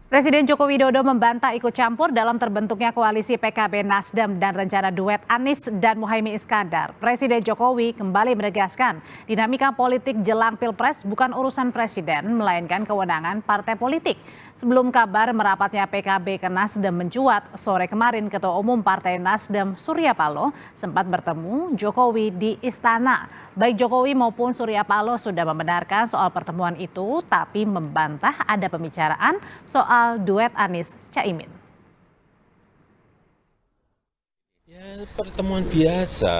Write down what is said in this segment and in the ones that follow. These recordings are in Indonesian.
Presiden Joko Widodo membantah ikut campur dalam terbentuknya koalisi PKB Nasdem dan rencana duet Anies dan Muhaimin Iskandar. Presiden Jokowi kembali menegaskan dinamika politik jelang Pilpres bukan urusan presiden, melainkan kewenangan partai politik. Sebelum kabar merapatnya PKB ke Nasdem mencuat, sore kemarin Ketua Umum Partai Nasdem Surya Paloh sempat bertemu Jokowi di Istana. Baik Jokowi maupun Surya Paloh sudah membenarkan soal pertemuan itu, tapi membantah ada pembicaraan soal duet Anies Caimin. Ya, pertemuan biasa.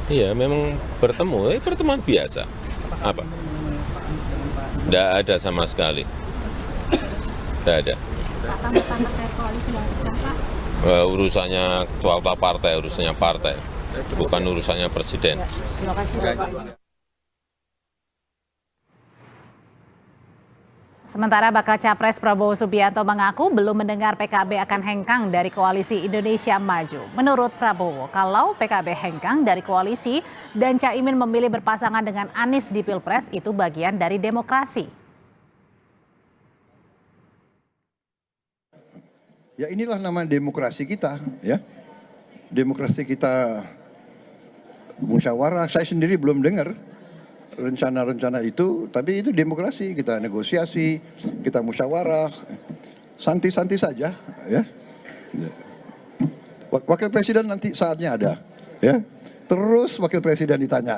Iya, memang pertemuan biasa. Apa? Tidak ada sama sekali. Tidak ada. Urusannya ketua partai, urusannya partai, bukan urusannya presiden. Terima kasih, Bapak. Sementara bakal capres Prabowo Subianto mengaku belum mendengar PKB akan hengkang dari koalisi Indonesia Maju. Menurut Prabowo, kalau PKB hengkang dari koalisi dan Caimin memilih berpasangan dengan Anies di Pilpres itu bagian dari demokrasi. Ya inilah nama demokrasi kita, ya. Demokrasi kita musyawarah. Saya sendiri belum dengar rencana-rencana itu, tapi itu demokrasi, kita negosiasi, kita musyawarah, santai-santai saja, ya. Wakil presiden nanti saatnya ada, ya. Terus wakil presiden ditanya.